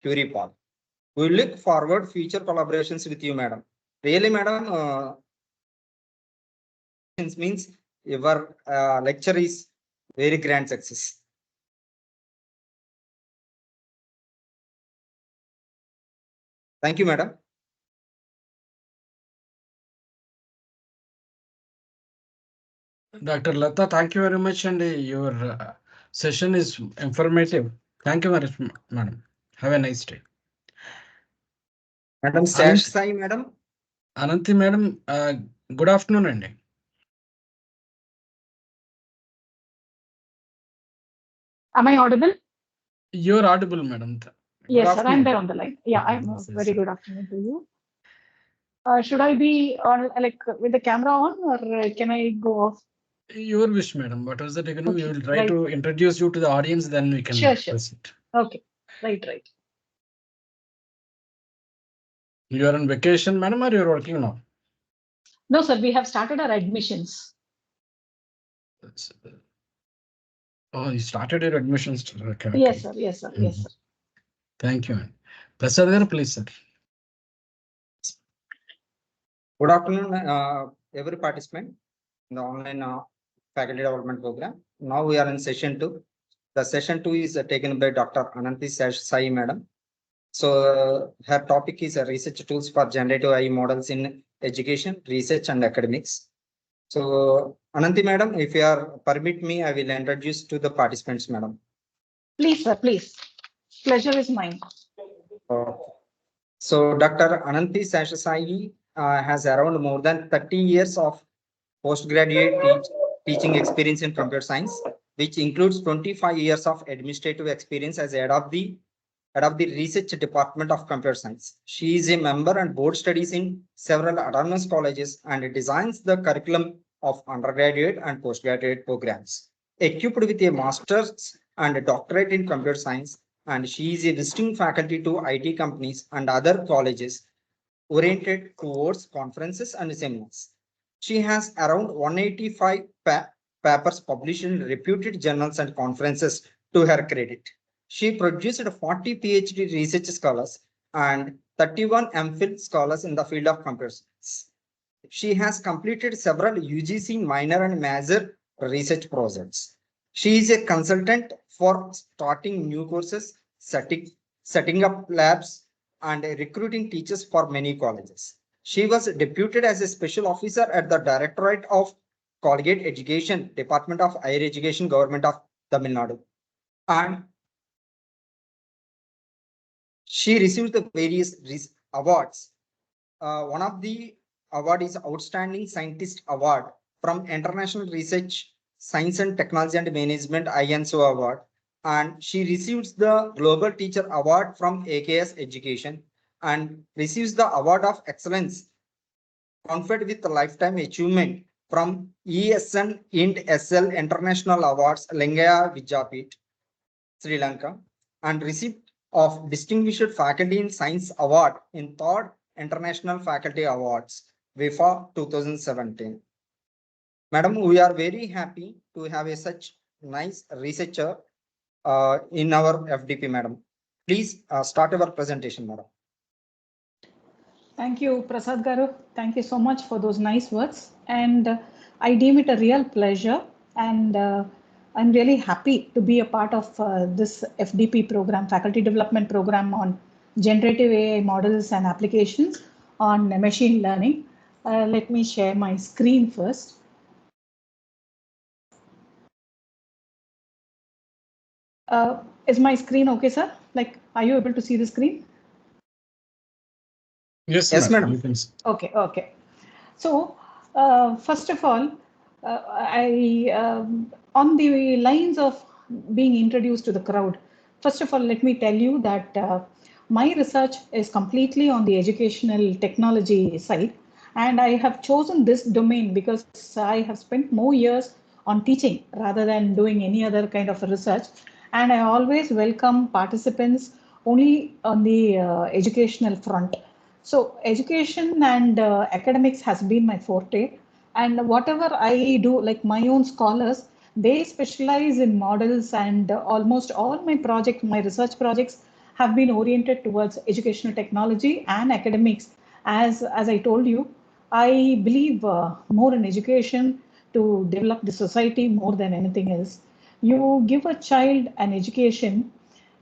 Curie Path. We look forward future collaborations with you, madam. Really, madam, means your lecture is very grand success. Thank you, madam. Dr. Lata, thank you very much, and your session is informative. Thank you very much, madam. Have a nice day. Madam Sheshasaayee, madam. Ananthi, madam, good afternoon, Andy. Am I audible? You're audible, madam. Yes, sir. I'm there on the line. Yeah, I'm very good afternoon to you. Should I be on like with the camera on, or can I go off? Your wish, madam. What was that? We will try right. to introduce you to the audience, then we can proceed. Okay, right. You are on vacation, madam, or you're working now? No, sir. We have started our admissions. Oh, you started your admissions. Okay, yes, sir. Yes, sir. Yes, sir. Thank you, man. Prasad, please, sir. Good afternoon, every participant in the online faculty development program. Now we are in session 2. The session 2 is taken by Dr. Ananthi Sheshasaayee, madam. So her topic is research tools for generative AI models in education, research, and academics. So Ananthi, madam, if you are permit me, I will introduce to the participants, madam. Please, sir. Please. Pleasure is mine. So Dr. Ananthi Sheshasaayee has around more than 30 years of postgraduate teaching experience in computer science, which includes 25 years of administrative experience as head of the research department of computer science. She is a member and board studies in several autonomous colleges and designs the curriculum of undergraduate and postgraduate programs. Equipped with a master's and a doctorate in computer science, and she is a visiting faculty to IT companies and other colleges oriented towards conferences and seminars. She has around 185 papers published in reputed journals and conferences to her credit. She produced 40 PhD research scholars and 31 MPhil scholars in the field of computer science. She has completed several UGC minor and major research projects. She is a consultant for starting new courses, setting up labs, and recruiting teachers for many colleges. She was deputed as a special officer at the Directorate of Collegiate Education, Department of Higher Education, Government of Tamil Nadu. And she received the various awards. One of the award is Outstanding Scientist Award from International Research, Science and Technology and Management INSO Award. And she receives the Global Teacher Award from AKS Education and receives the Award of Excellence conferred with Lifetime Achievement from ESN Ind SL International Awards, Lingaya Vijapit, Sri Lanka, and received of Distinguished Faculty in Science Award in 3rd International Faculty Awards, WIFA 2017. Madam, we are very happy to have such nice researcher in our FDP, madam. Please start our presentation, madam. Thank you, Prasad Garu. Thank you so much for those nice words. And I deem it a real pleasure. And I'm really happy to be a part of this FDP program, Faculty Development Program on Generative AI models and applications on machine learning. Let me share my screen first. Is my screen okay, sir? Like, are you able to see the screen? Yes, madam. Okay. So, first of all, on the lines of being introduced to the crowd, first of all, let me tell you that my research is completely on the educational technology side. And I have chosen this domain because I have spent more years on teaching rather than doing any other kind of research. And I always welcome participants only on the educational front. So education and academics has been my forte, and whatever I do, like my own scholars, they specialize in models, and almost all my research projects have been oriented towards educational technology and academics. As I told you, I believe more in education to develop the society more than anything else. You give a child an education,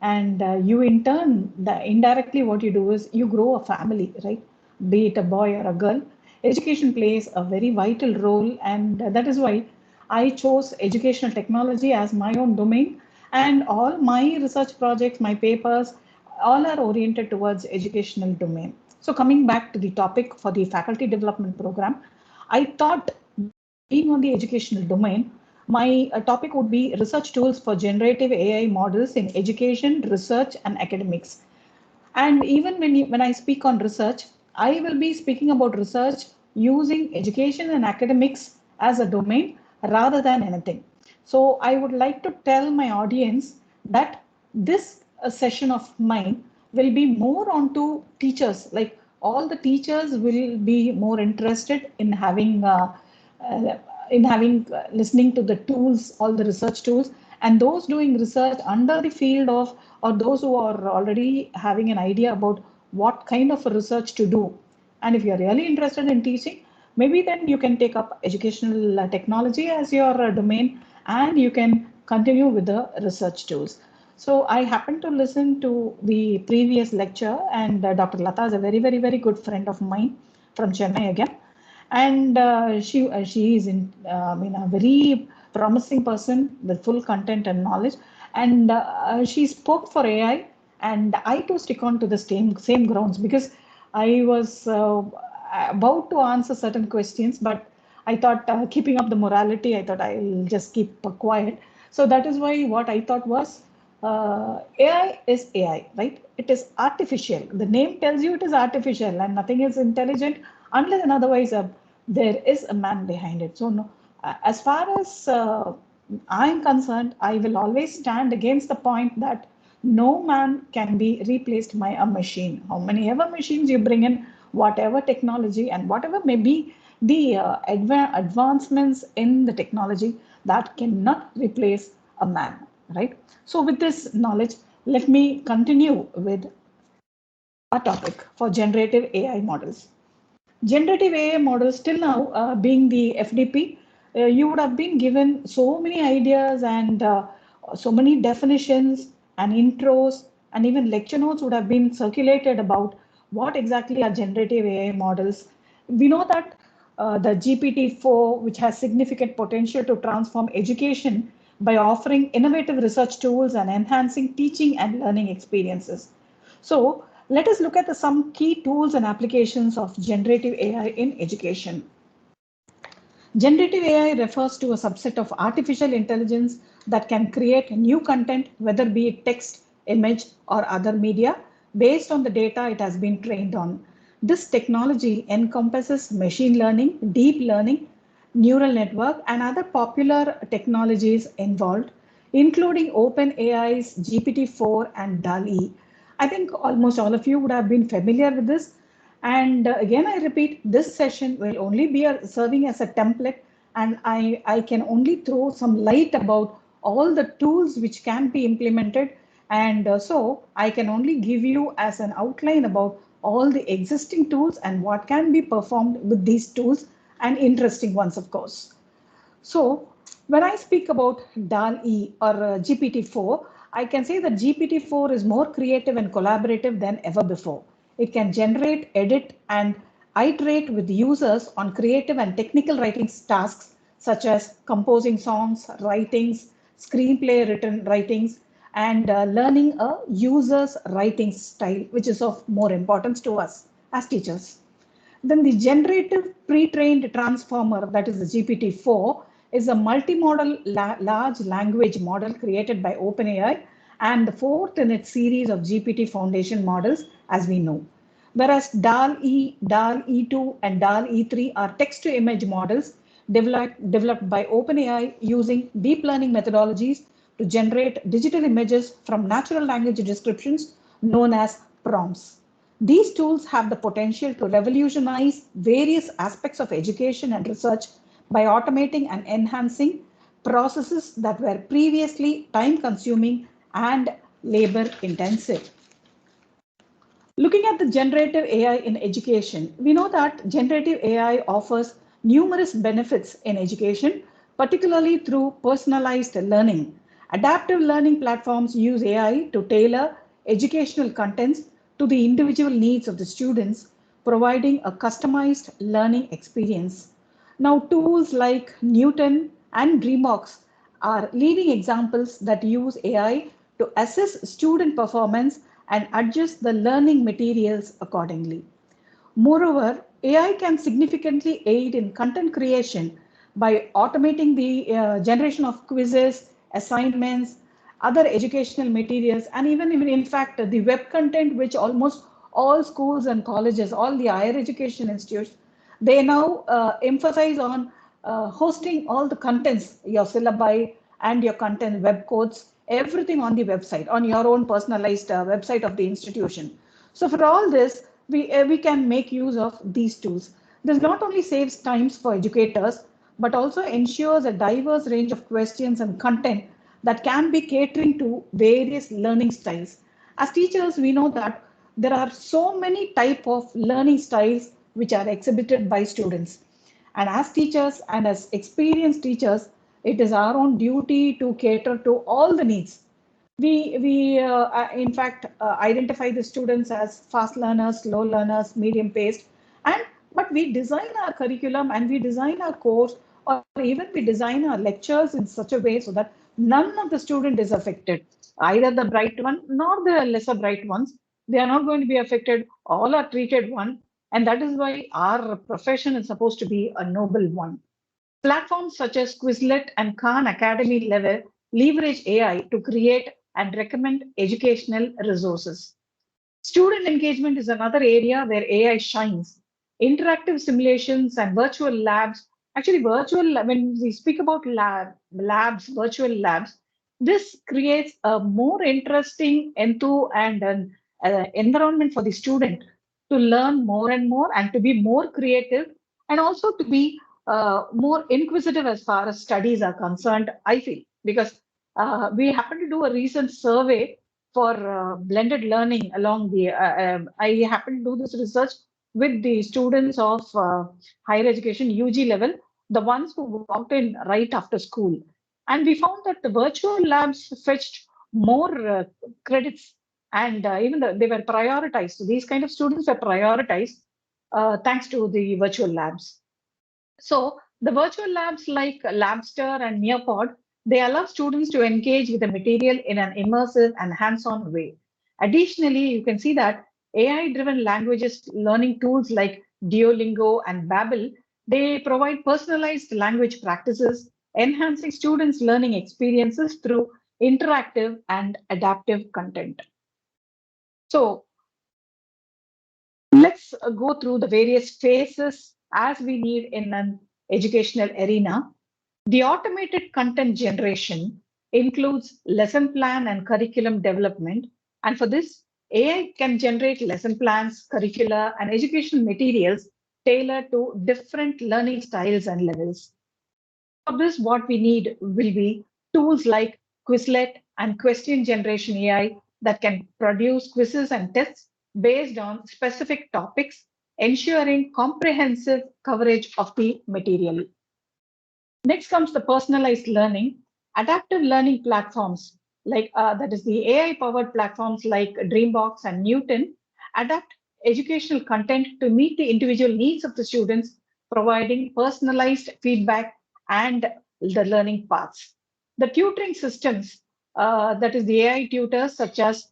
and you in turn, indirectly what you do is you grow a family, right? Be it a boy or a girl. Education plays a very vital role, and that is why I chose educational technology as my own domain, and all my research projects, my papers, all are oriented towards educational domain. So coming back to the topic for the faculty development program, I thought, being on the educational domain, my topic would be research tools for generative AI models in education, research, and academics. And even when I speak on research, I will be speaking about research using education and academics as a domain rather than anything. So I would like to tell my audience that this session of mine will be more onto teachers. Like, all the teachers will be more interested in uh, having listening to the tools, all the research tools, and those doing research under the field of, or those who are already having an idea about what kind of research to do. And if you're really interested in teaching, maybe then you can take up educational technology as your domain, and you can continue with the research tools. So I happened to listen to the previous lecture, and Dr. Lata is a very, very, very good friend of mine from Chennai again. And she is a very promising person with full content and knowledge. And she spoke for AI, and I too stick on to the same grounds, because I was about to answer certain questions, but I thought, keeping up the morality, I thought I'll just keep quiet. So that is why what I thought was, AI is AI, right? It is artificial. The name tells you it is artificial, and nothing is intelligent unless and otherwise there is a man behind it. So no, as far as I'm concerned, I will always stand against the point that no man can be replaced by a machine. How many ever machines you bring in, whatever technology and whatever may be the advancements in the technology, that cannot replace a man, right? So with this knowledge, let me continue with our topic for generative AI models. Generative AI models, till now, being the FDP, you would have been given so many ideas, and so many definitions and intros, and even lecture notes would have been circulated about what exactly are generative AI models. We know that the GPT-4, which has significant potential to transform education by offering innovative research tools and enhancing teaching and learning experiences. So let us look at some key tools and applications of generative AI in education. Generative AI refers to a subset of artificial intelligence that can create new content, whether be it text, image, or other media, based on the data it has been trained on. This technology encompasses machine learning, deep learning, neural network, and other popular technologies involved, including OpenAI's GPT-4 and DALL-E. I think almost all of you would have been familiar with this. And again, I repeat, this session will only be serving as a template, and I can only throw some light about all the tools which can be implemented. And so I can only give you as an outline about all the existing tools and what can be performed with these tools, and interesting ones, of course. So when I speak about DAL-E or GPT-4, I can say that GPT-4 is more creative and collaborative than ever before. It can generate, edit, and iterate with users on creative and technical writing tasks, such as composing songs, writings, screenplay writings, and learning a user's writing style, which is of more importance to us as teachers. Then the generative pre-trained transformer, that is the GPT-4, is a multimodal large language model created by OpenAI, and the fourth in its series of GPT foundation models, as we know. Whereas DAL-E, DAL-E2, and DAL-E3 are text-to-image models developed by OpenAI using deep learning methodologies to generate digital images from natural language descriptions known as prompts. These tools have the potential to revolutionize various aspects of education and research by automating and enhancing processes that were previously time-consuming and labor-intensive. Looking at the generative AI in education, we know that generative AI offers numerous benefits in education, particularly through personalized learning. Adaptive learning platforms use AI to tailor educational contents to the individual needs of the students, providing a customized learning experience. Now, tools like Newton and Dreambox are leading examples that use AI to assess student performance and adjust the learning materials accordingly. Moreover, AI can significantly aid in content creation by automating the generation of quizzes, assignments, other educational materials, and even in fact, the web content, which almost all schools and colleges, all the higher education institutes, they now emphasize on hosting all the contents, your syllabi and your content, web codes, everything on the website, on your own personalized website of the institution. So for all this, we can make use of these tools. This not only saves times for educators, but also ensures a diverse range of questions and content that can be catering to various learning styles. As teachers, we know that there are so many type of learning styles which are exhibited by students. And as teachers and as experienced teachers, it is our own duty to cater to all the needs. We in fact identify the students as fast learners, slow learners, medium paced, and but we design our curriculum and we design our course, or even we design our lectures in such a way so that none of the student is affected, either the bright one nor the lesser bright ones. They are not going to be affected. All are treated one, and that is why our profession is supposed to be a noble one. Platforms such as Quizlet and Khan Academy level leverage AI to create and recommend educational resources. Student engagement is another area where AI shines. Interactive simulations and virtual labs, actually virtual, when we speak about labs, virtual labs, this creates a more interesting and an environment for the student to learn more and more and to be more creative and also to be more inquisitive as far as studies are concerned, I feel, because we happen to do a recent survey for blended learning along the I happen to do this research with the students of higher education UG level, the ones who walked in right after school, and we found that the virtual labs fetched more credits, and even they were prioritized. So these kind of students were prioritized thanks to the virtual labs. So the virtual labs like Labster and Nearpod, they allow students to engage with the material in an immersive and hands-on way. Additionally, you can see that AI-driven languages learning tools like Duolingo and Babbel, they provide personalized language practices, enhancing students' learning experiences through interactive and adaptive content. So let's go through the various phases as we need in an educational arena. The automated content generation includes lesson plan and curriculum development. And for this, AI can generate lesson plans, curricula, and educational materials tailored to different learning styles and levels. For this, what we need will be tools like Quizlet and question generation AI that can produce quizzes and tests based on specific topics, ensuring comprehensive coverage of the material. Next comes the personalized learning, adaptive learning platforms like that is the AI-powered platforms like Dreambox and Newton adapt educational content to meet the individual needs of the students, providing personalized feedback and the learning paths. The tutoring systems, that is the AI tutors such as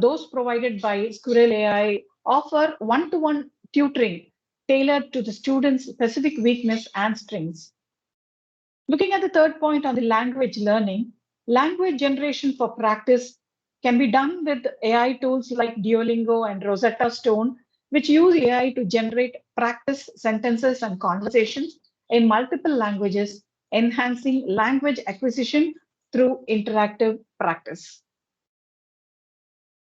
those provided by Squirrel AI, offer one-to-one tutoring tailored to the student's specific weakness and strengths. Looking at the third point on the language learning, language generation for practice can be done with AI tools like Duolingo and Rosetta Stone, which use AI to generate practice sentences and conversations in multiple languages, enhancing language acquisition through interactive practice.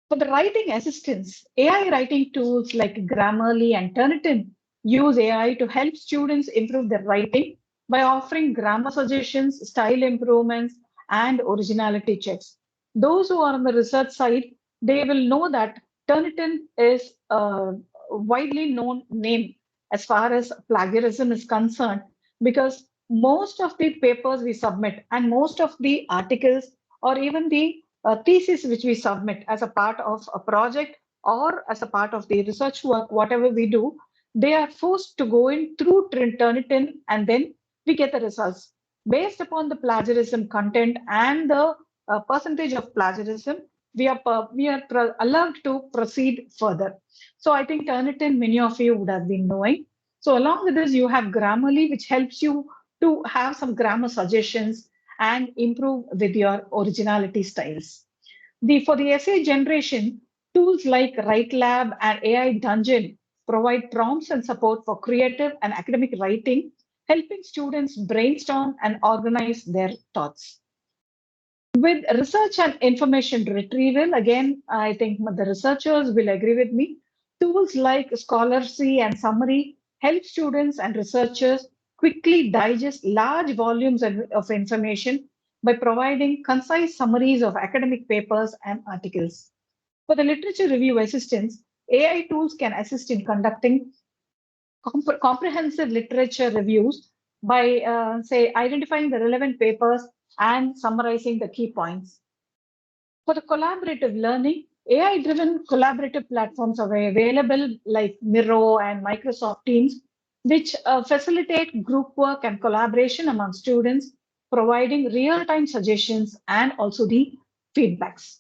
For the writing assistance, AI writing tools like Grammarly and Turnitin use AI to help students improve their writing by offering grammar suggestions, style improvements, and originality checks. Those who are on the research side, they will know that Turnitin is a widely known name as far as plagiarism is concerned, because most of the papers we submit and most of the articles or even the thesis which we submit as a part of a project or as a part of the research work, whatever we do, they are forced to go in through Turnitin, and then we get the results. Based upon the plagiarism content and the percentage of plagiarism, we are allowed to proceed further. So I think Turnitin, many of you would have been knowing. So along with this, you have Grammarly, which helps you to have some grammar suggestions and improve with your originality styles. For the essay generation, tools like WriteLab and AI Dungeon provide prompts and support for creative and academic writing, helping students brainstorm and organize their thoughts. With research and information retrieval, again, I think the researchers will agree with me. Tools like Scholarly and Summary help students and researchers quickly digest large volumes of information by providing concise summaries of academic papers and articles. For the literature review assistance, AI tools can assist in conducting comprehensive literature reviews by, say, identifying the relevant papers and summarizing the key points. For the collaborative learning, AI-driven collaborative platforms are available like Miro and Microsoft Teams, which facilitate group work and collaboration among students, providing real-time suggestions and also the feedbacks.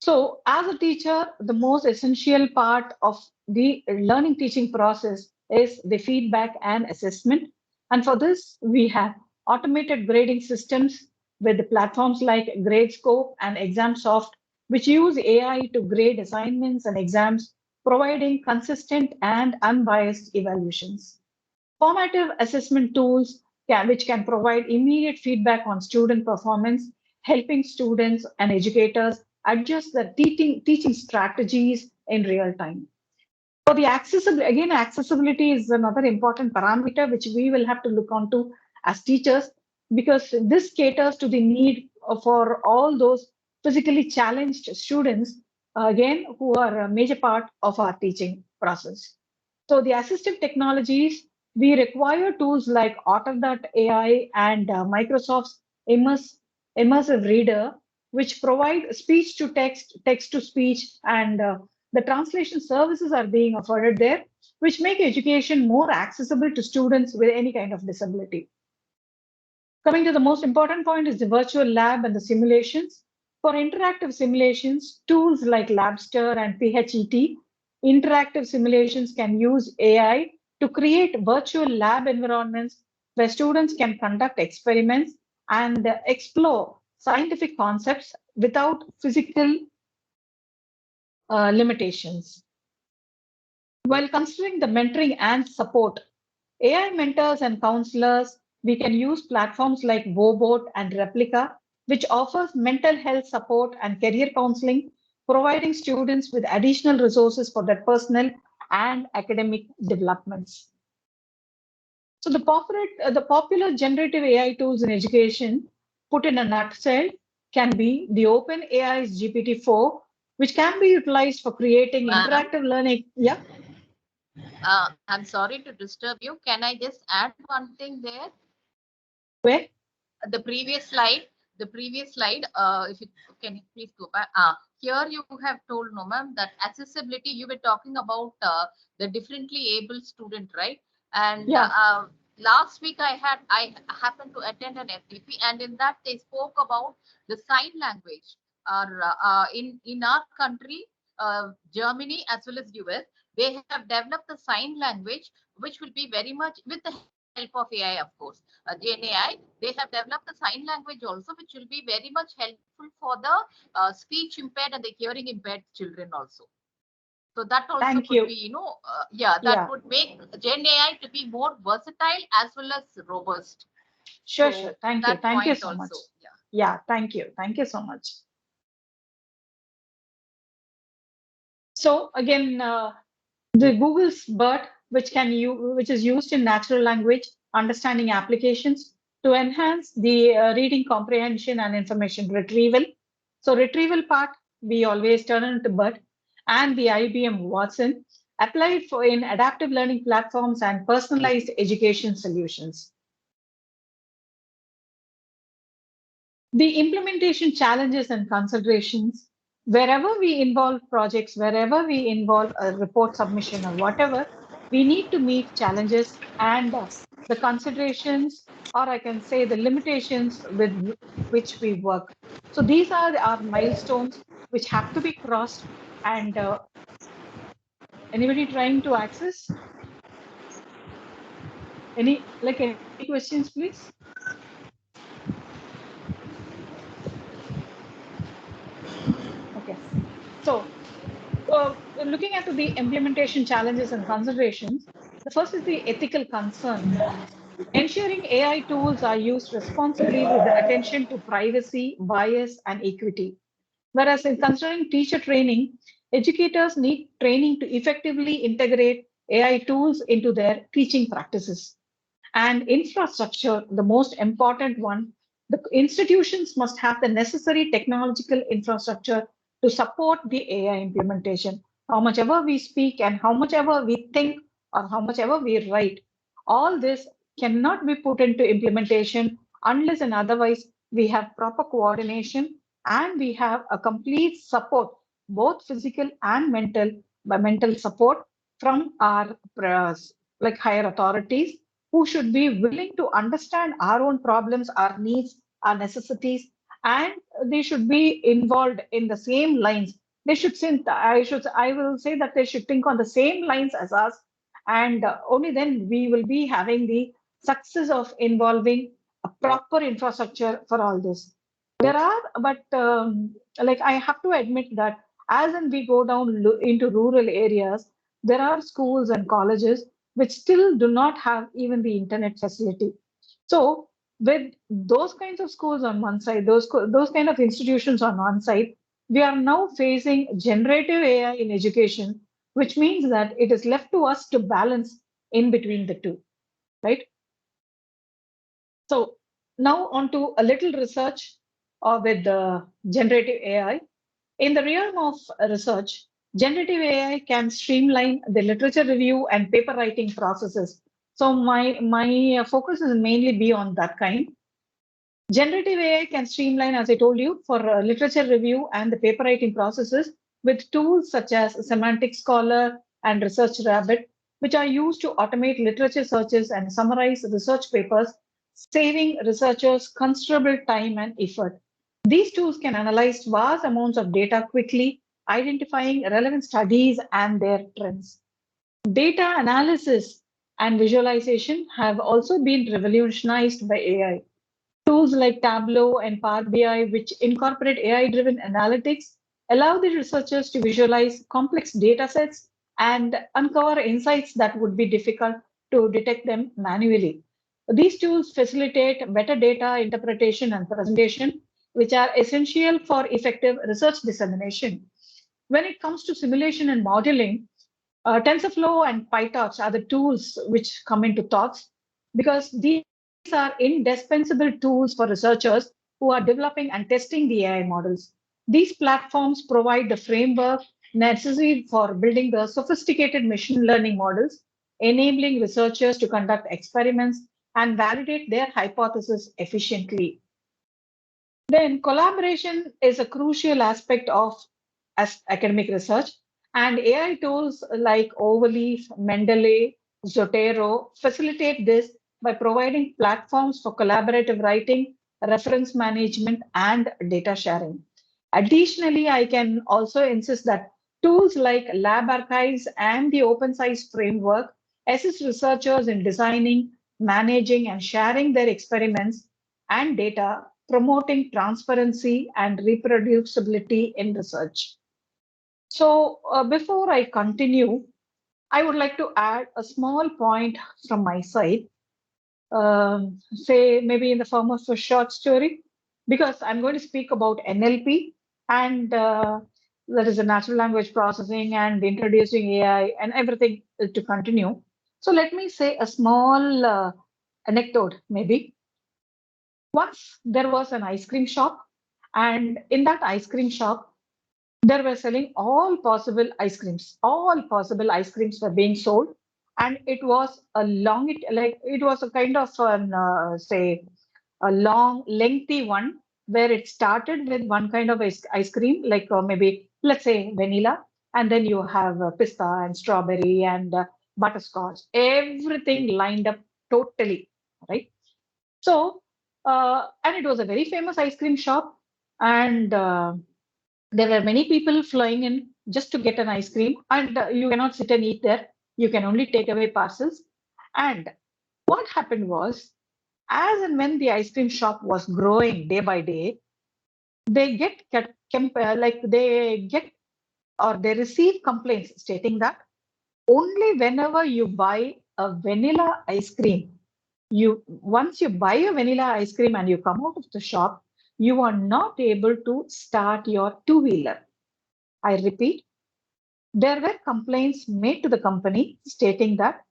So, as a teacher, the most essential part of the learning teaching process is the feedback and assessment. And for this, we have automated grading systems with platforms like GradeScope and ExamSoft, which use AI to grade assignments and exams, providing consistent and unbiased evaluations. Formative assessment tools which can provide immediate feedback on student performance, helping students and educators adjust their teaching strategies in real time. For the accessibility, again, accessibility is another important parameter which we will have to look onto as teachers, because this caters to the need for all those physically challenged students, again, who are a major part of our teaching process. So the assistive technologies, we require tools like Otter.ai and Microsoft's immersive reader, which provide speech to text, text to speech, and the translation services are being afforded there, which make education more accessible to students with any kind of disability. Coming to the most important point is the virtual lab and the simulations. For interactive simulations, tools like Labster and PHET, interactive simulations can use AI to create virtual lab environments where students can conduct experiments and explore scientific concepts without physical limitations. While considering the mentoring and support, AI mentors and counselors, we can use platforms like Wobot and Replica, which offers mental health support and career counseling, providing students with additional resources for their personal and academic developments. So the popular generative AI tools in education, put in a nutshell, can be the Open AI's GPT-4, which can be utilized for creating interactive learning. Yeah. I'm sorry to disturb you. Can I just add one thing there? Where? The previous slide. If you can, you please go back. Here you have told, no ma'am, that accessibility. You were talking about the differently able student, right? And Yeah. last week I happened to attend an FTP, and in that they spoke about the sign language. In our country, Germany as well as US, they have developed the sign language, which will be very much with the help of AI, of course. GenAI, they have developed the sign language also, which will be very much helpful for the speech impaired and the hearing impaired children also. So that also Thank could you. be, that would make GenAI to be more versatile as well as robust. Sure, So sure. Thank you. that Thank you point so much. also, yeah. Yeah, thank you. Thank you so much. So again, the Google's BERT, which is used in natural language understanding applications to enhance the reading comprehension and information retrieval. So retrieval part, we always turn into Bud, and the IBM Watson, applied for in adaptive learning platforms and personalized education solutions. The implementation challenges and considerations, wherever we involve projects, wherever we involve a report submission or whatever, we need to meet challenges and the considerations, or I can say the limitations with which we work. So these are our milestones which have to be crossed. And anybody trying to access? Any questions, please? Okay. So looking at the implementation challenges and considerations, the first is the ethical concern. Ensuring AI tools are used responsibly with attention to privacy, bias, and equity. Whereas in considering teacher training, educators need training to effectively integrate AI tools into their teaching practices. And infrastructure, the most important one, the institutions must have the necessary technological infrastructure to support the AI implementation. How much ever we speak and how much ever we think or how much ever we write, all this cannot be put into implementation unless and otherwise we have proper coordination and we have a complete support, both physical and mental, by mental support from our higher authorities who should be willing to understand our own problems, our needs, our necessities, and they should be involved in the same lines. They should think, I will say that they should think on the same lines as us, and only then we will be having the success of involving a proper infrastructure for all this. There are, but I have to admit that as and we go down into rural areas, there are schools and colleges which still do not have even the internet facility. So with those kinds of schools on one side, those kind of institutions on one side, we are now facing generative AI in education, which means that it is left to us to balance in between the two, right? So now on to a little research with the generative AI. In the realm of research, generative AI can streamline the literature review and paper writing processes. So my focus is mainly be on that kind. Generative AI can streamline, as I told you, for literature review and the paper writing processes with tools such as Semantic Scholar and Research Rabbit, which are used to automate literature searches and summarize research papers, saving researchers considerable time and effort. These tools can analyze vast amounts of data quickly, identifying relevant studies and their trends. Data analysis and visualization have also been revolutionized by AI. Tools like Tableau and Power BI, which incorporate AI-driven analytics, allow the researchers to visualize complex data sets and uncover insights that would be difficult to detect them manually. These tools facilitate better data interpretation and presentation, which are essential for effective research dissemination. When it comes to simulation and modeling, TensorFlow and PyTorch are the tools which come into thoughts because these are indispensable tools for researchers who are developing and testing the AI models. These platforms provide the framework necessary for building the sophisticated machine learning models, enabling researchers to conduct experiments and validate their hypotheses efficiently. Then collaboration is a crucial aspect of academic research, and AI tools like Overleaf, Mendeley, Zotero facilitate this by providing platforms for collaborative writing, reference management, and data sharing. Additionally, I can also insist that tools like Lab Archives and the Open Science Framework assist researchers in designing, managing, and sharing their experiments and data, promoting transparency and reproducibility in research. So before I continue, I would like to add a small point from my side, say maybe in the form of a short story, because I'm going to speak about NLP and that is a natural language processing and introducing AI and everything to continue. So let me say a small anecdote maybe. Once there was an ice cream shop, and in that ice cream shop, They were selling all possible ice creams. All possible ice creams were being sold, and it was a long, it was a kind of an say a long, lengthy one where it started with one kind of ice cream, like maybe let's say vanilla, and then you have pista and strawberry and butterscotch, everything lined up totally, right? So, and it was a very famous ice cream shop, and there were many people flying in just to get an ice cream, and you cannot sit and eat there. You can only take away parcels. And what happened was, as and when the ice cream shop was growing day by day, they like they get or they receive complaints stating that only whenever you buy a vanilla ice cream, once you buy a vanilla ice cream and you come out of the shop, you are not able to start your two-wheeler. I repeat, there were complaints made to the company stating that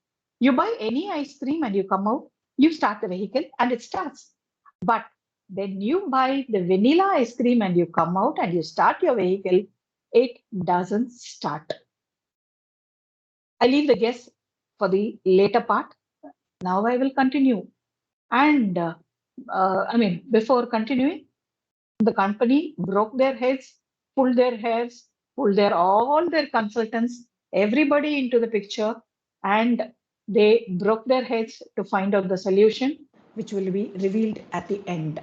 you buy any ice cream and you come out, you start the vehicle and it starts. But when you buy the vanilla ice cream and you come out and you start your vehicle, it doesn't start. I leave the guess for the later part. Now I will continue. And before continuing, the company broke their heads, pulled their hairs, pulled all their consultants, everybody into the picture, and they broke their heads to find out the solution, which will be revealed at the end.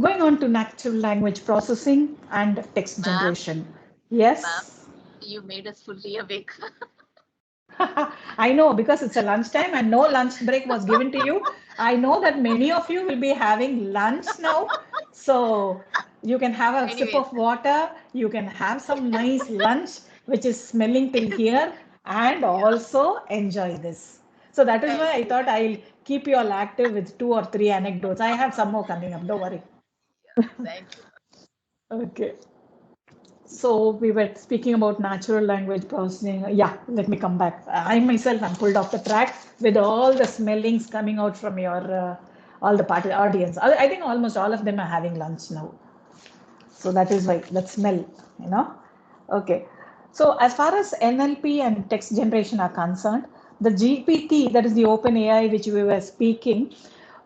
Going on to natural language processing and text generation. Yes. You made us fully awake. I know, because it's a lunchtime and no lunch break was given to you. I know that many of you will be having lunch now. So you can have a sip of water. You can have some nice lunch, which is smelling till here, and also enjoy this. So that is why I thought I'll keep you all active with 2 or 3 anecdotes. I have some more coming up. Don't worry. Thank you. Okay. So we were speaking about natural language processing. Yeah, let me come back. I myself am pulled off the track with all the smellings coming out from your all the party audience. I think almost all of them are having lunch now. So that is why that smell, you know. Okay. So as far as NLP and text generation are concerned, the GPT, that is the open AI which we were speaking,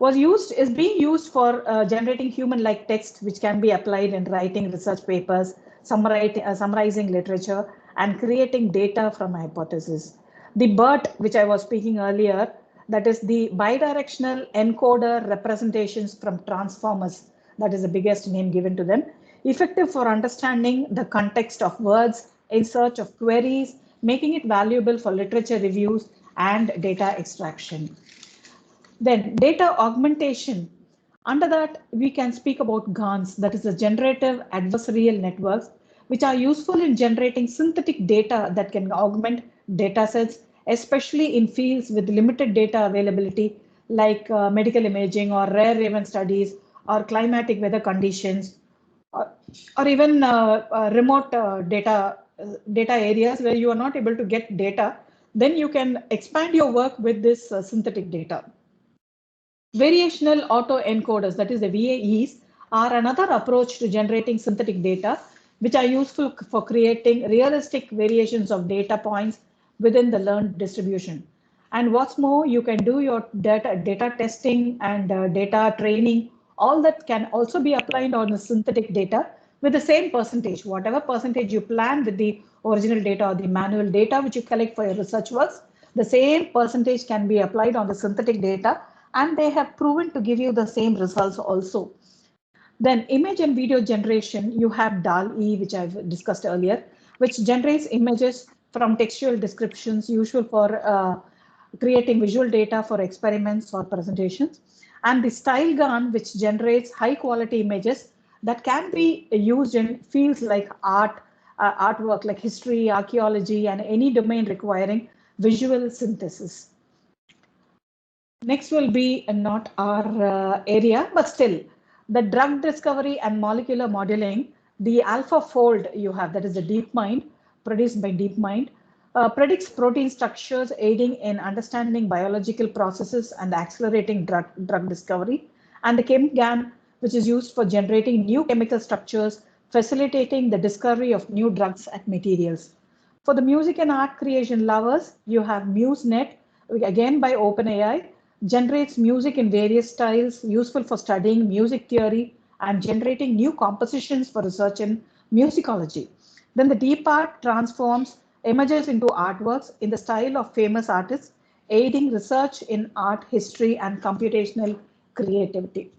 is being used for generating human-like text, which can be applied in writing research papers, summarizing literature, and creating data from hypotheses. The BERT, which I was speaking earlier, that is the bidirectional encoder representations from transformers. That is the biggest name given to them. Effective for understanding the context of words in search of queries, making it valuable for literature reviews and data extraction. Then data augmentation. Under that, we can speak about GANs, that is the generative adversarial networks, which are useful in generating synthetic data that can augment data sets, especially in fields with limited data availability, like medical imaging or rare event studies or climatic weather conditions, or even remote data areas where you are not able to get data. Then you can expand your work with this synthetic data. Variational autoencoders, that is the VAEs, are another approach to generating synthetic data, which are useful for creating realistic variations of data points within the learned distribution. And what's more, you can do your data testing and data training. All that can also be applied on the synthetic data with the same percentage. Whatever percentage you plan with the original data or the manual data which you collect for your research works, the same percentage can be applied on the synthetic data, and they have proven to give you the same results also. Then image and video generation, you have DAL-E, which I've discussed earlier, which generates images from textual descriptions, usual for creating visual data for experiments or presentations. And the Style Gun, which generates high quality images that can be used in fields like artwork like history, archaeology, and any domain requiring visual synthesis. Next will be not our area, but still the drug discovery and molecular modeling, the AlphaFold you have, that is the DeepMind, produced by DeepMind, predicts protein structures, aiding in understanding biological processes and accelerating drug discovery. And the ChemGAN, which is used for generating new chemical structures facilitating the discovery of new drugs and materials. For the music and art creation lovers, you have MuseNet, again by OpenAI, generates music in various styles, useful for studying music theory and generating new compositions for research in musicology. Then the deep art transforms images into artworks in the style of famous artists, aiding research in art history and computational creativity.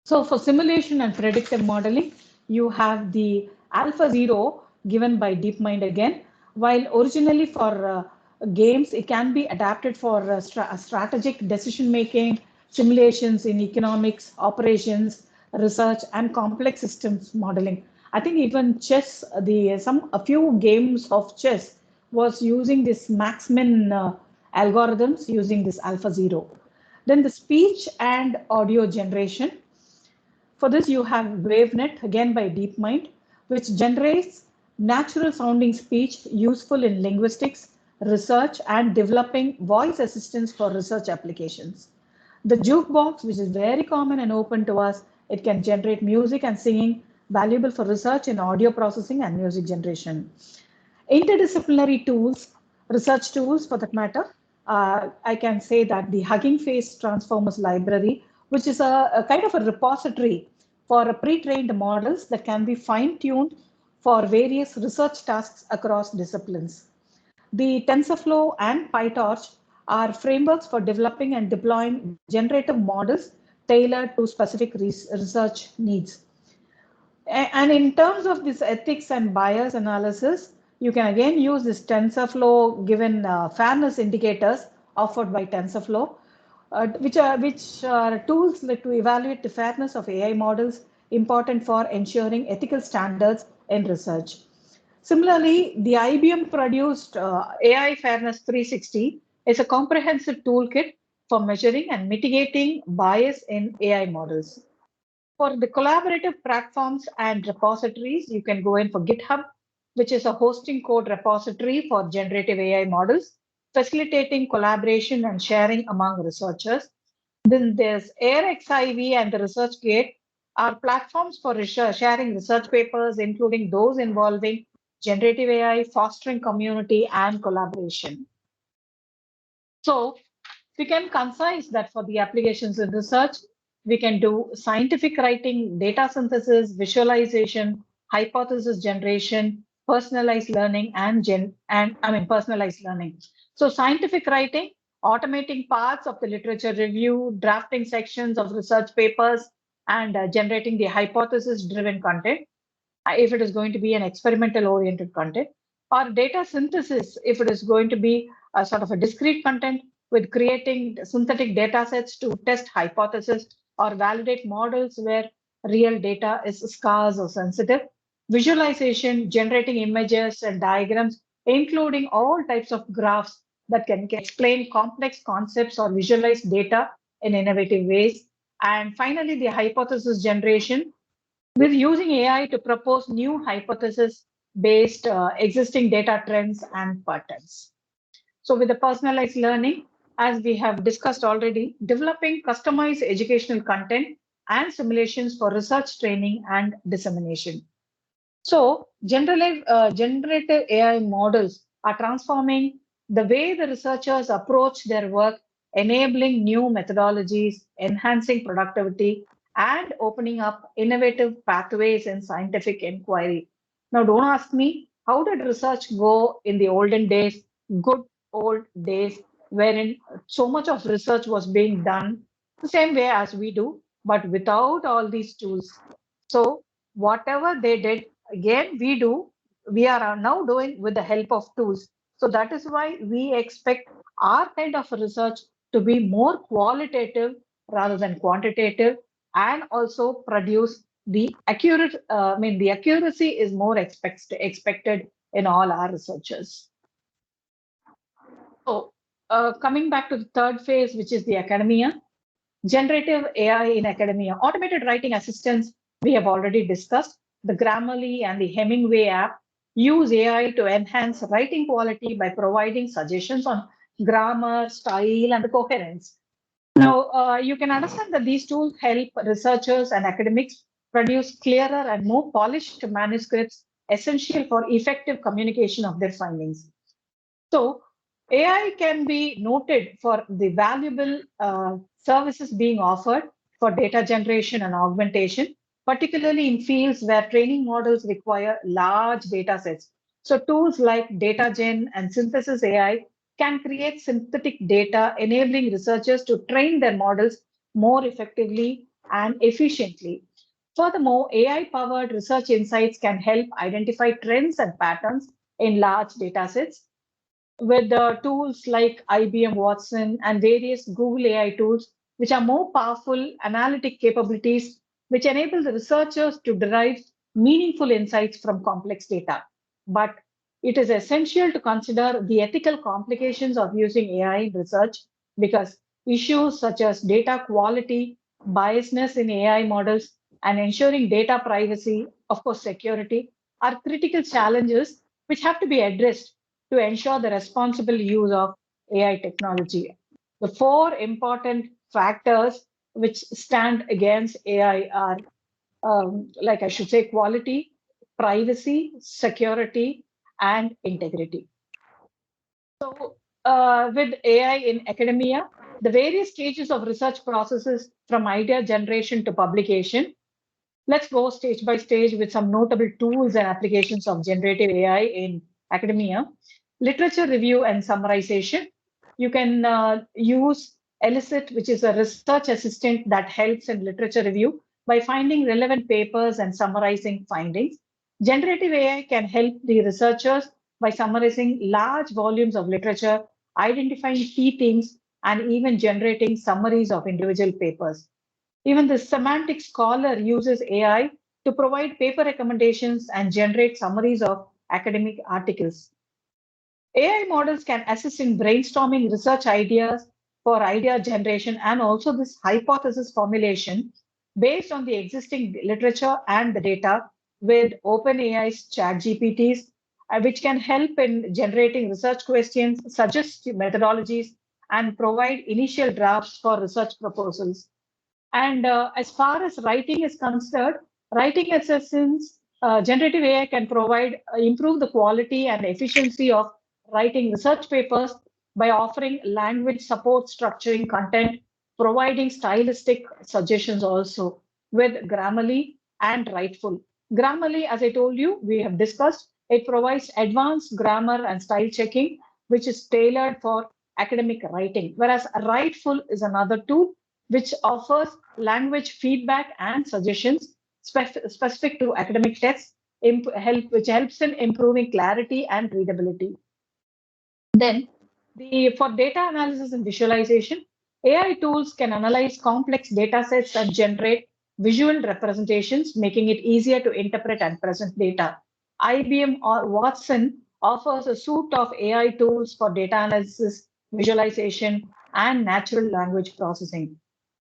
So for simulation and predictive modeling, you have the AlphaZero given by DeepMind again. While originally for games, it can be adapted for strategic decision making, simulations in economics, operations, research, and complex systems modeling. I think even chess, a few games of chess was using this max-min algorithms using this AlphaZero. Then the speech and audio generation. For this, you have WaveNet, again by DeepMind, which generates natural sounding speech useful in linguistics, research, and developing voice assistance for research applications. The jukebox, which is very common and open to us, it can generate music and singing, valuable for research in audio processing and music generation. Interdisciplinary tools, research tools for that matter, I can say that the Hugging Face Transformers library, which is a kind of a repository for pre-trained models that can be fine-tuned for various research tasks across disciplines. The TensorFlow and PyTorch are frameworks for developing and deploying generative models tailored to specific research needs. And in terms of this ethics and bias analysis, you can again use this TensorFlow given fairness indicators offered by TensorFlow, which are tools to evaluate the fairness of AI models important for ensuring ethical standards in research. Similarly, the IBM produced AI Fairness 360 is a comprehensive toolkit for measuring and mitigating bias in AI models. For the collaborative platforms and repositories, you can go in for GitHub, which is a hosting code repository for generative AI models, facilitating collaboration and sharing among researchers. Then there's AirXIV and the ResearchGate are platforms for sharing research papers, including those involving generative AI, fostering community and collaboration. So we can concise that for the applications in research, we can do scientific writing, data synthesis, visualization, hypothesis generation, personalized learning, and personalized learning. So scientific writing, automating parts of the literature review, drafting sections of research papers, and generating the hypothesis-driven content, if it is going to be an experimental-oriented content, or data synthesis, if it is going to be a sort of a discrete content with creating synthetic data sets to test hypotheses or validate models where real data is scarce or sensitive. Visualization, generating images and diagrams, including all types of graphs that can explain complex concepts or visualize data in innovative ways. And finally, the hypothesis generation, with using AI to propose new hypotheses based existing data trends and patterns. So with the personalized learning, as we have discussed already, developing customized educational content and simulations for research training and dissemination. So generative AI models are transforming the way the researchers approach their work, enabling new methodologies, enhancing productivity, and opening up innovative pathways in scientific inquiry. Now, don't ask me, how did research go in the olden days, good old days, wherein so much of research was being done the same way as we do, but without all these tools. So whatever they did, again, we are now doing with the help of tools. So that is why we expect our kind of research to be more qualitative rather than quantitative, and also produce the accurate, the accuracy is more expected in all our researchers. So coming back to the third phase, which is the academia, generative AI in academia, automated writing assistants, we have already discussed. The Grammarly and the Hemingway app use AI to enhance writing quality by providing suggestions on grammar, style, and the coherence. Now, you can understand that these tools help researchers and academics produce clearer and more polished manuscripts essential for effective communication of their findings. So AI can be noted for the valuable services being offered for data generation and augmentation, particularly in fields where training models require large data sets. So tools like data gen and synthesis AI can create synthetic data, enabling researchers to train their models more effectively and efficiently. Furthermore, AI-powered research insights can help identify trends and patterns in large data sets with tools like IBM Watson and various Google AI tools, which are more powerful analytic capabilities, which enable the researchers to derive meaningful insights from complex data. But it is essential to consider the ethical complications of using AI in research because issues such as data quality, biasness in AI models, and ensuring data privacy, of course, security, are critical challenges which have to be addressed to ensure the responsible use of AI technology. The four important factors which stand against AI are, like I should say, quality, privacy, security, and integrity. So, with AI in academia, the various stages of research processes from idea generation to publication. Let's go stage by stage with some notable tools and applications of generative AI in academia. Literature review and summarization. You can use Elicit, which is a research assistant that helps in literature review by finding relevant papers and summarizing findings. Generative AI can help the researchers by summarizing large volumes of literature, identifying key themes, and even generating summaries of individual papers. Even the semantic scholar uses AI to provide paper recommendations and generate summaries of academic articles. AI models can assist in brainstorming research ideas for idea generation and also this hypothesis formulation based on the existing literature and the data with OpenAI's ChatGPTs, which can help in generating research questions, suggest methodologies, and provide initial drafts for research proposals. And as far as writing is concerned, writing assistance, generative AI can provide, improve the quality and efficiency of writing research papers by offering language support, structuring content, providing stylistic suggestions also with Grammarly and Writeful. Grammarly, as I told you, we have discussed, it provides advanced grammar and style checking, which is tailored for academic writing, whereas Writeful is another tool which offers language feedback and suggestions specific to academic tests, which helps in improving clarity and readability. Then, for data analysis and visualization, AI tools can analyze complex data sets and generate visual representations, making it easier to interpret and present data. IBM or Watson offers a suite of AI tools for data analysis, visualization, and natural language processing.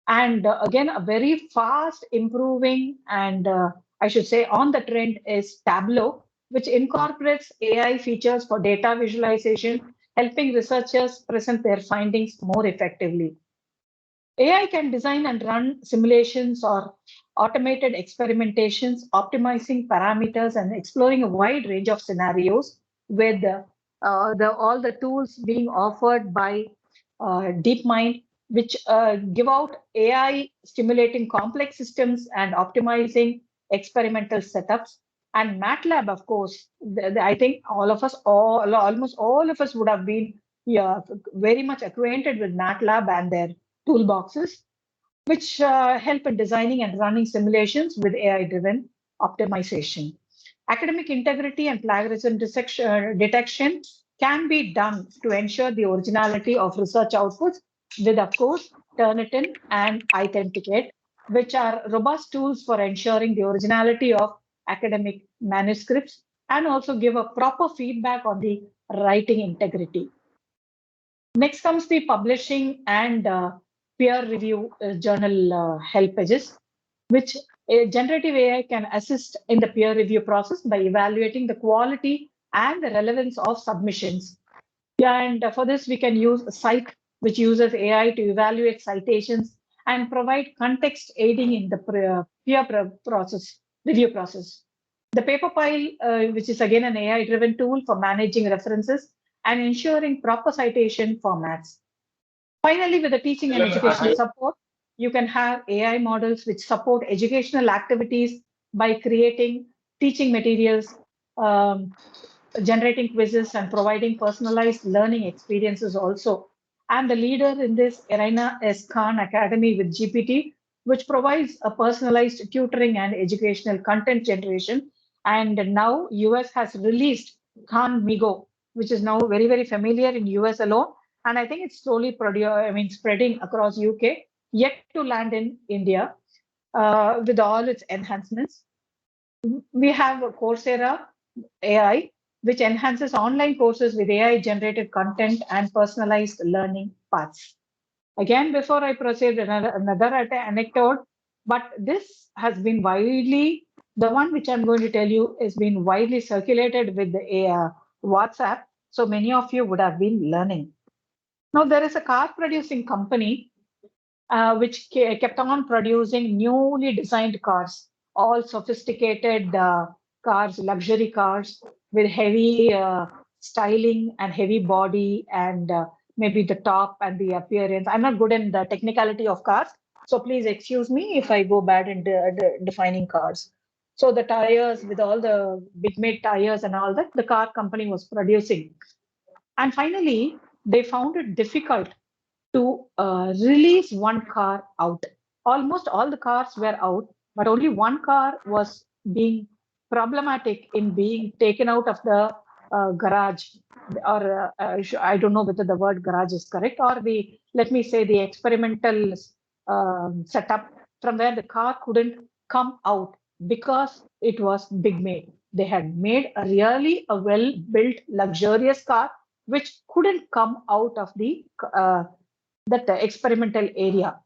And again, a very fast improving and I should say on the trend is Tableau, which incorporates AI features for data visualization, helping researchers present their findings more effectively. AI can design and run simulations or automated experimentations, optimizing parameters and exploring a wide range of scenarios with all the tools being offered by DeepMind, which give out AI stimulating complex systems and optimizing experimental setups. And MATLAB, of course, I think almost all of us would have been very much acquainted with MATLAB and their toolboxes, which help in designing and running simulations with AI-driven optimization. Academic integrity and plagiarism detection can be done to ensure the originality of research outputs with, of course, Turnitin and Authenticate, which are robust tools for ensuring the originality of academic manuscripts and also give a proper feedback on the writing integrity. Next comes the publishing and peer review journal help pages, which generative AI can assist in the peer review process by evaluating the quality and the relevance of submissions. Yeah, and for this, we can use a site which uses AI to evaluate citations and provide context aiding in the review process. The paper pile, which is again an AI-driven tool for managing references and ensuring proper citation formats. Finally, with the teaching and educational support, you can have AI models which support educational activities by creating teaching materials, um, generating quizzes, and providing personalized learning experiences also. I'm the leader in this Irina S. Khan Academy with GPT, which provides a personalized tutoring and educational content generation. And now US has released Khan Migo, which is now very, very familiar in US alone. And I think it's slowly spreading across UK, yet to land in India with all its enhancements. We have Coursera AI, which enhances online courses with AI generated content and personalized learning paths. Again, before I proceed, another anecdote, but this has been widely, the one which I'm going to tell you has been widely circulated with the WhatsApp. So many of you would have been learning. Now, there is a car producing company which kept on producing newly designed cars, all sophisticated cars, luxury cars with heavy styling and heavy body and maybe the top and the appearance. I'm not good in the technicality of cars, so please excuse me if I go bad in defining cars. So the tires with all the big made tires and all that, the car company was producing. And finally, they found it difficult to release one car out. Almost all the cars were out, but only one car was being problematic in being taken out of the garage, or I don't know whether the word garage is correct, or the, let me say, the experimental setup from where the car couldn't come out because it was big made. They had made a well built, luxurious car which couldn't come out of the that experimental area.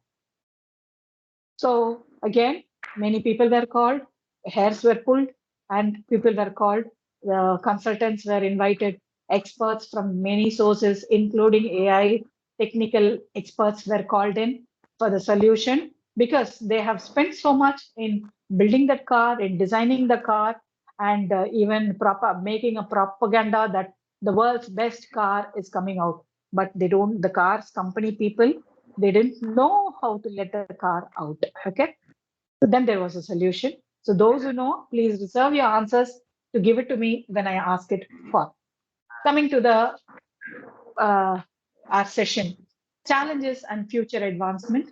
So again, many people were called, hairs were pulled, and people were called. The consultants were invited, experts from many sources, including AI technical experts, were called in for the solution because they have spent so much in building that car, in designing the car, and even making a propaganda that the world's best car is coming out. But they don't, the cars company people, they didn't know how to let the car out. Okay. So then there was a solution. So those who know, please reserve your answers to give it to me when I ask it for. Coming to the our session, challenges and future advancement.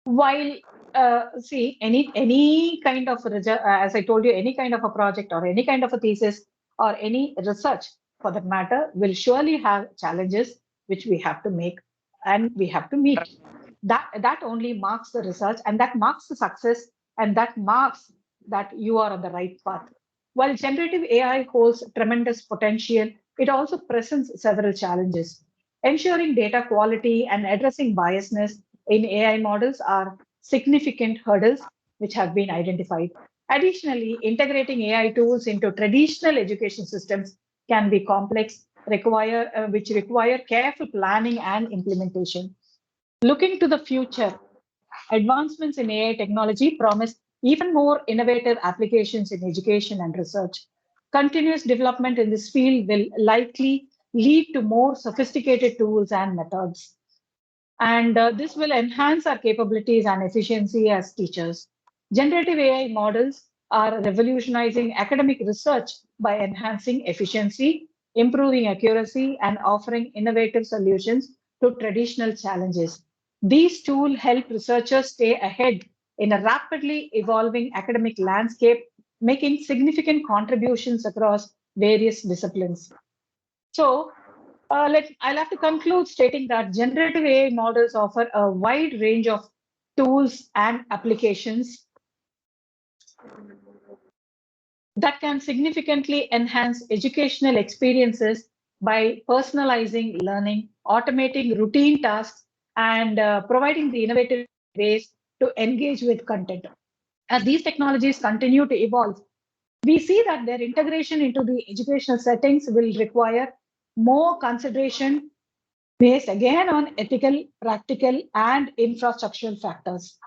While see any kind of as I told you, any kind of a project or any kind of a thesis or any research for that matter will surely have challenges which we have to make and we have to meet. That only marks the research, and that marks the success, and that marks that you are on the right path. While generative AI holds tremendous potential, it also presents several challenges. Ensuring data quality and addressing biasness in AI models are significant hurdles which have been identified. Additionally, integrating AI tools into traditional education systems can be complex, which require careful planning and implementation. Looking to the future, advancements in AI technology promise even more innovative applications in education and research. Continuous development in this field will likely lead to more sophisticated tools and methods. And this will enhance our capabilities and efficiency as teachers. Generative AI models are revolutionizing academic research by enhancing efficiency, improving accuracy, and offering innovative solutions to traditional challenges. These tools help researchers stay ahead in a rapidly evolving academic landscape, making significant contributions across various disciplines. So, I'll have to conclude stating that generative AI models offer a wide range of tools and applications that can significantly enhance educational experiences by personalizing learning, automating routine tasks, and providing the innovative ways to engage with content. As these technologies continue to evolve, we see that their integration into the educational settings will require more consideration based again on ethical, practical, and infrastructural factors.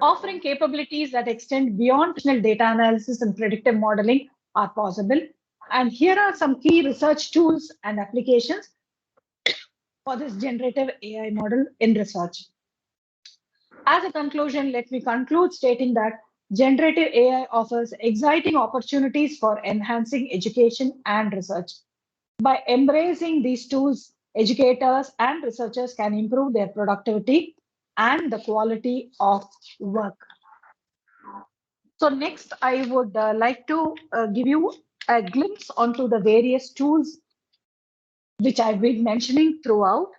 Offering capabilities that extend beyond traditional data analysis and predictive modeling are possible. And here are some key research tools and applications for this generative AI model in research. As a conclusion, let me conclude stating that generative AI offers exciting opportunities for enhancing education and research. By embracing these tools, educators and researchers can improve their productivity and the quality of work. So next, I would like to give you a glimpse onto the various tools which I've been mentioning throughout.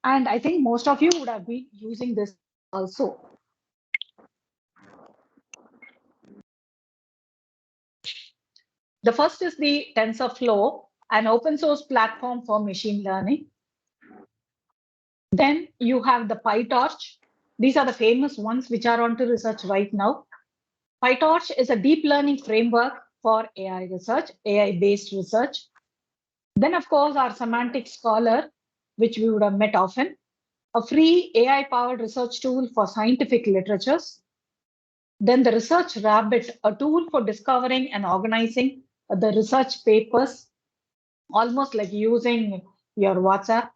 And I think most of you would have been using this also. The first is the TensorFlow, an open source platform for machine learning. Then you have the PyTorch. These are the famous ones which are onto research right now. PyTorch is a deep learning framework for AI research, AI-based research. Then, of course, our Semantic Scholar, which we would have met often, a free AI-powered research tool for scientific literatures. Then the Research Rabbit, a tool for discovering and organizing the research papers, almost like using your WhatsApp.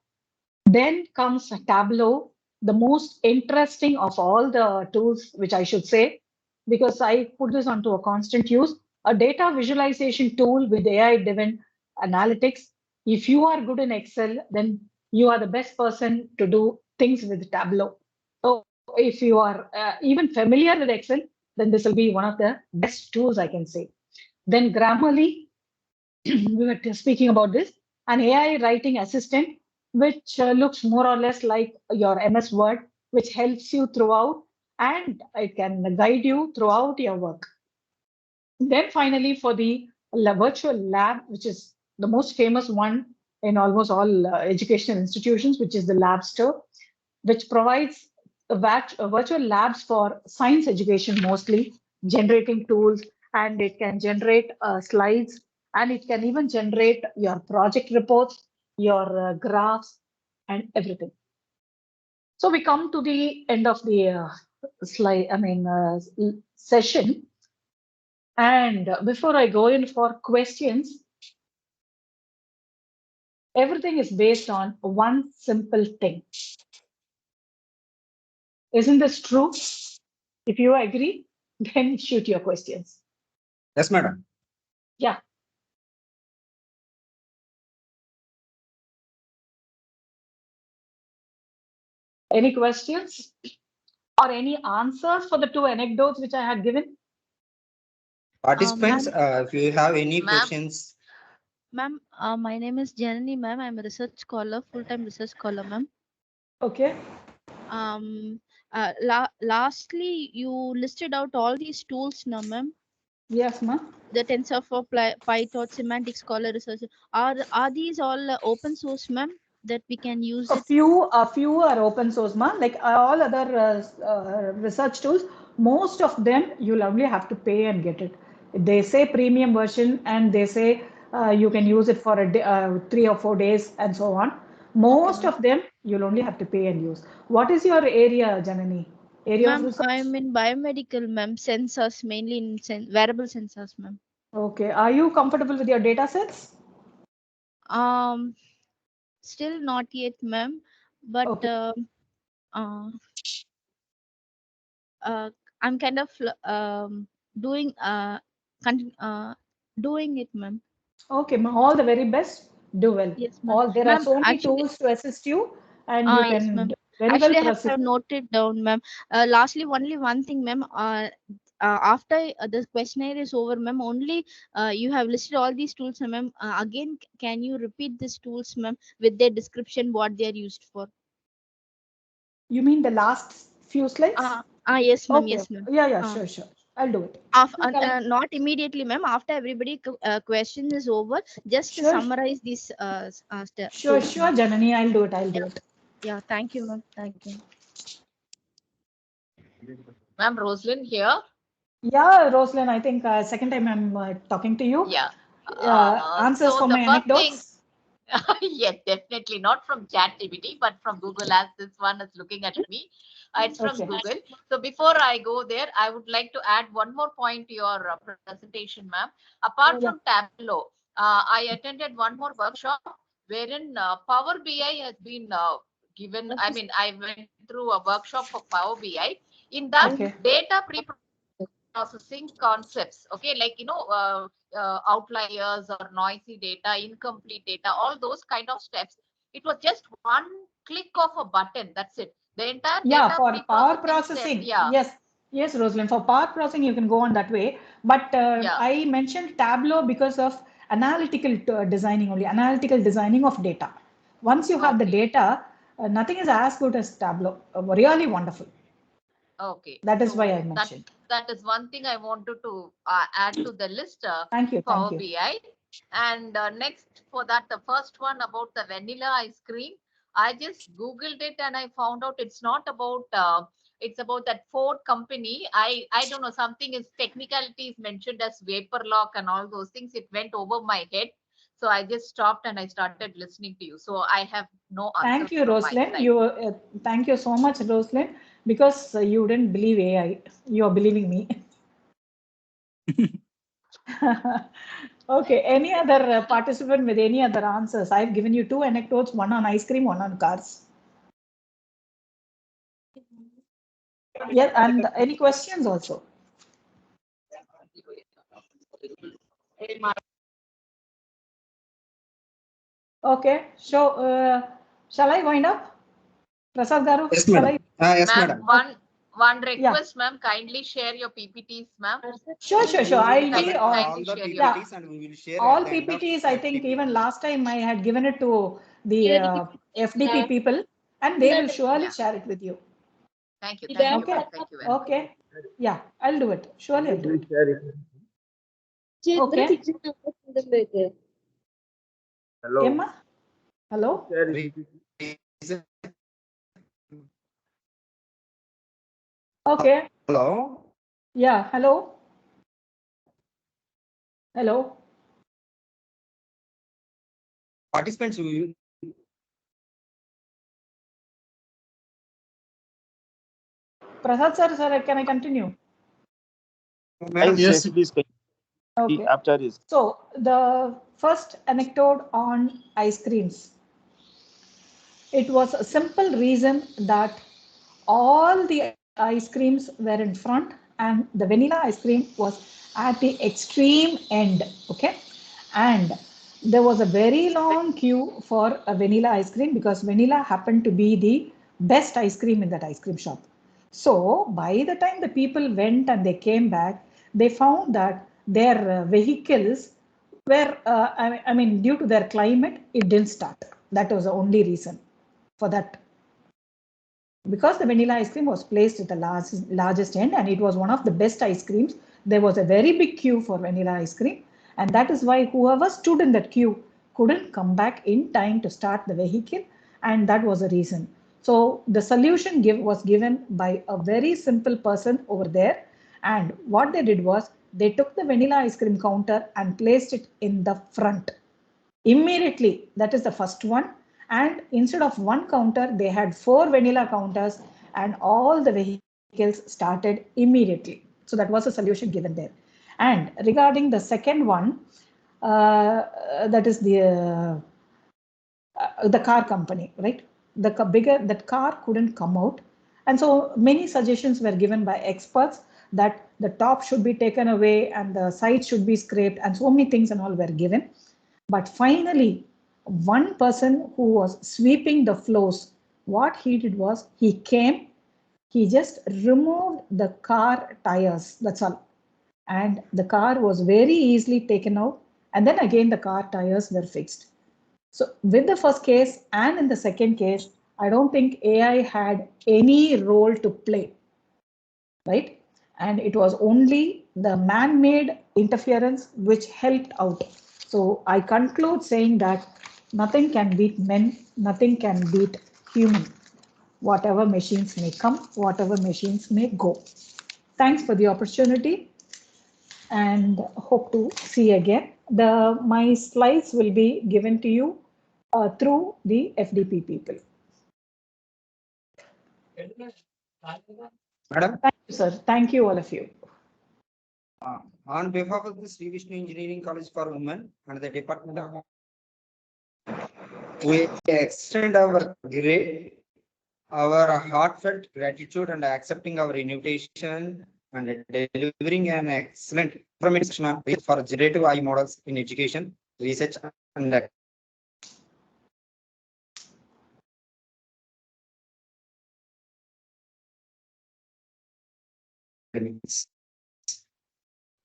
Then comes Tableau, the most interesting of all the tools, which I should say, because I put this onto a constant use, a data visualization tool with AI-driven analytics. If you are good in Excel, then you are the best person to do things with Tableau. So if you are even familiar with Excel, then this will be one of the best tools I can say. Then Grammarly, we were speaking about this, an AI writing assistant, which looks more or less like your MS Word, which helps you throughout and it can guide you throughout your work. Then finally, for the virtual lab, which is the most famous one in almost all educational institutions, which is the Labster, which provides virtual labs for science education mostly, generating tools, and it can generate slides, and it can even generate your project reports, your graphs, and everything. So we come to the end of the session. And before I go in for questions, everything is based on one simple thing. Isn't this true? If you agree, then shoot your questions. Yes, madam. Yeah. Any questions or any answers for the two anecdotes which I had given? Participants, if you have any Ma'am. questions, Ma'am, my name is Janani, ma'am. I'm a research scholar, full-time research scholar, ma'am. Okay. Lastly, you listed out all these tools now, ma'am. Yes, ma'am. The TensorFlow, PyTorch, Semantic Scholar research. Are these all open source, ma'am? That we can use A it? few are open source, ma'am. Like all other research tools, most of them you'll only have to pay and get it. They say premium version, and they say you can use it for 3 or 4 days and so on. Most Okay, of them you'll only have to pay and use. What is your area, Janani? Area of ma'am, research? I'm in biomedical, ma'am. Sensors, mainly in wearable sensors, ma'am. Okay. Are you comfortable with your data sets? Still not yet, ma'am. But Okay. I'm kind of doing doing it, ma'am. Okay, ma'am. All the very best. Do well. Yes, ma'am. All there are Ma'am, so many actually, tools to assist you, and you yes, can ma'am. very well Actually, I proceed. have noted down, ma'am. Lastly, only one thing, ma'am. After the questionnaire is over, ma'am, only you have listed all these tools, ma'am. Again, can you repeat these tools, ma'am, with their description, what they are used for? You mean the last few slides? Yes, ma'am. Okay. Yes, Okay. ma'am. Yeah, sure, sure. I'll do it. Not immediately, ma'am. After everybody question is over, just to Sure, summarize these sure, tools, sure, ma'am. Janani. I'll do it. I'll do it. Yeah, thank you, ma'am. Thank you. Ma'am, Roslyn here. Yeah, Roslyn, I think second time I'm talking to you. Yeah. Answers So for the my first thing, anecdotes. yes, definitely not from ChatGPT, but from Google, as this one is looking at me. It's from Okay. Google. So before I go there, I would like to add one more point to your presentation, ma'am. Apart from Tableau, I attended one more workshop wherein Power BI has been given. I mean, I went through a workshop for Power BI. In that, Okay. data pre-processing concepts, okay, like, outliers or noisy data, incomplete data, all those kind of steps. It was just one click of a button. That's it. The entire Yeah, data for power pre-processing step. processing. Yeah. Yes, Rosalind, for power processing, you can go on that way. But Yeah. I mentioned Tableau because of analytical designing only, analytical designing of data. Once you have the Okay. data, nothing is as good as Tableau. Really wonderful. Okay. That is why I So mentioned. that is one thing I wanted to add to the list. Thank you. Power Thank you. BI. And next for that, the first one about the vanilla ice cream. I just Googled it and I found out it's not about, it's about that Ford company. I don't know, something is technicalities mentioned as vapor lock and all those things. It went over my head. So I just stopped and I started listening to you. So I have no answer Thank you, from my Rosalind. side. Thank you so much, Rosalind, because you didn't believe AI. You are believing me. Okay. Any other participant with any other answers? I've given you 2 anecdotes, one on ice cream, one on cars. Yeah, and any questions also? Okay. So, shall I wind up? Prasad Garu, Yes, shall madam. I? Yes, Ma'am, madam. one request, ma'am. Kindly share your PPTs, ma'am. Sure. I'll We be covered all. all the Share your Yeah. PPTs and we will share All at the end of PPTs, I think FDP. even last time I had given it to the FDP people, and they will surely Yeah. share it with you. Thank you. Thank you, Okay. ma'am. Thank you very much. Okay. Yeah, I'll do it. Surely I'll do it. Okay. Hello. Emma? Hello? Okay. Hello. Yeah, hello? Hello? Participants, we Prasad sir, can I continue? madam. Yes. Please Okay. after this. So the first anecdote on ice creams. It was a simple reason that all the ice creams were in front and the vanilla ice cream was at the extreme end. Okay. And there was a very long queue for a vanilla ice cream because vanilla happened to be the best ice cream in that ice cream shop. So by the time the people went and they came back, they found that their vehicles were, I mean, due to their climate, it didn't start. That was the only reason for that. Because the vanilla ice cream was placed at the largest end and it was one of the best ice creams, there was a very big queue for vanilla ice cream. And that is why whoever stood in that queue couldn't come back in time to start the vehicle. And that was the reason. So the solution was given by a very simple person over there. And what they did was they took the vanilla ice cream counter and placed it in the front. Immediately, that is the first one. And instead of one counter, they had 4 vanilla counters and all the vehicles started immediately. So that was a solution given there. And regarding the second one, that is the car company, right? That car couldn't come out. And so many suggestions were given by experts that the top should be taken away and the sides should be scraped and so many things and all were given. But finally, one person who was sweeping the floors, what he did was he came, he just removed the car tires, that's all. And the car was very easily taken out. And then again, the car tires were fixed. So with the first case and in the second case, I don't think AI had any role to play, right? And it was only the man-made interference which helped out. So I conclude saying that nothing can beat men, nothing can beat human. Whatever machines may come, whatever machines may go. Thanks for the opportunity and hope to see you again. My slides will be given to you through the FDP people. Madam, Thank you, sir. Thank you, all of you. on behalf of the Sri Vishnu Engineering College for Women and the Department of, we extend our heartfelt gratitude and accepting our invitation and delivering an excellent information for generative AI models in education, research, and academics.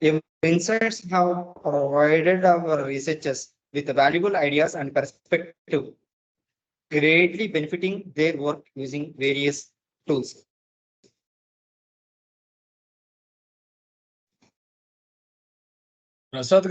Your insights have provided our researchers with valuable ideas and perspective, greatly benefiting their work using various tools. Prasad